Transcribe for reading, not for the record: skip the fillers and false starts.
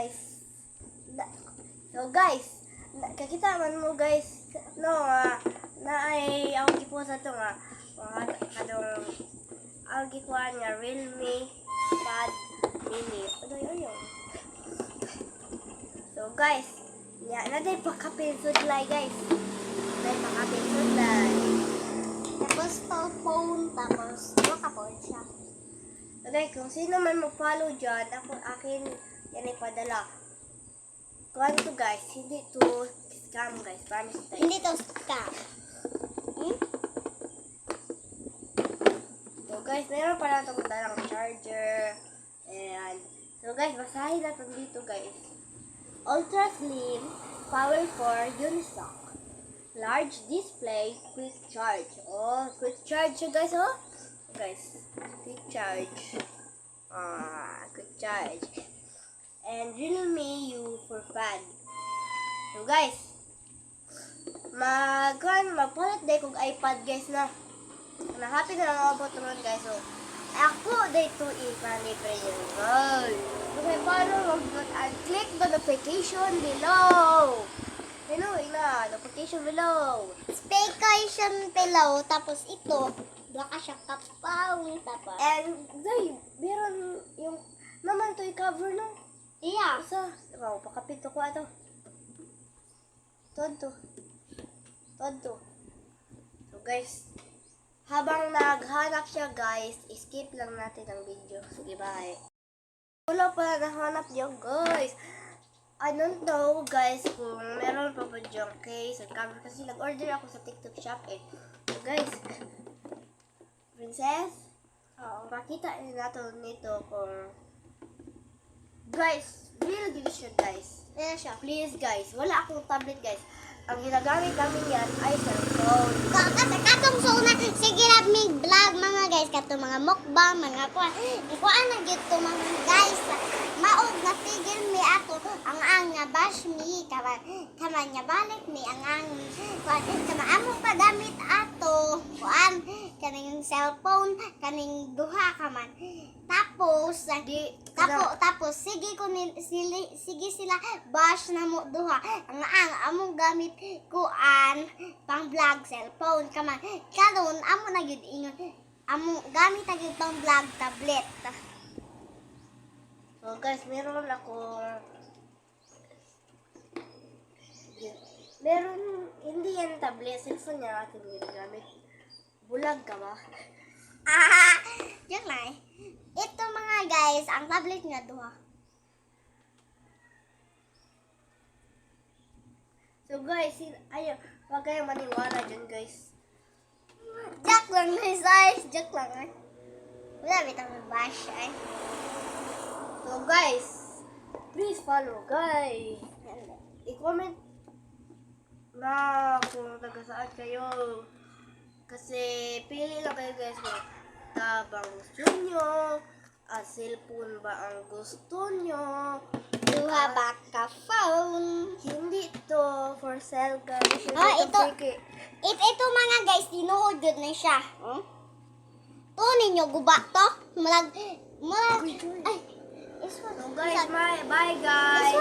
guys. So guys, kakita man mo guys. No, na ay ako gipo sa to nga. Kadong ang gikuan nga Realme Pad Mini. Ano yun? So guys, naday pakapin sudlay guys. Naday pakapin sudlay. Tapos phone, tapos makapold siya. Okay, kung sino man mag-follow dyan, akin yan ipadala. Kuhan to guys, hindi to scam guys, promise tayo. Hindi to scam. So guys, meron pa na itong dalang charger. And, so guys, basahin natin dito guys. Ultra Slim, Power 4, Unistock. Large display, quick charge. Oh, quick charge siya guys, oh. Guys, quick charge. Quick charge. And Realme U for fan. So guys, magpalit day kong iPad guys na. Happy na lang ako po guys. So, ako day to libre yun guys. Okay, paano click the notification below. Notification below. Vacation below, tapos ito, baka siya kapaw, tapos. And, day, meron yung, naman to i-cover no? Iya. Isa, pakapito ko ato. Todo. So guys, habang naghanap siya guys, skip lang natin ang video. Sige, bye. Wala pala nahanap niyo guys. I don't know guys kung meron pa ba diyang case or cover kasi nag-order ako sa TikTok shop eh. So guys, princess, pakita natin nito kung guys, real good siya guys. Ayan siya. Please guys, wala akong tablet guys. Ang ginagamit namin yan ay cellphone. Katong so na, sige na may vlog mga guys, katong mga mukbang, mga kuan na gito mga guys. Maog na figure mi ato ang nga bash mi kaman nya balik mi ang kama amo pa damit ato kuan kaning cellphone kaning duha kaman tapos sige sige sila bash na mo duha ang among gamit kuan pang vlog cellphone kaman karon amo na gyud ingon among gamit na gyud pang vlog tablet. So guys, meron hindi yan tablet, cellphone niya ating ginagamit. Bulag ka ba? Joke lang eh. Ito mga guys, ang tablet nga duha. So guys, wag kayong maniwala dyan guys. Joke lang guys, joke lang eh. Wala bitang may bash eh. So guys, please follow guys. I-comment na kung taga saan kayo. Kasi pili lang kayo guys kung tabang gusto nyo. Cellphone ba ang gusto nyo? Duha ba ka phone? Hindi to for sale guys. Ito mga guys, tinuod good na siya. To ninyo guba to. Ay. So guys, bye guys.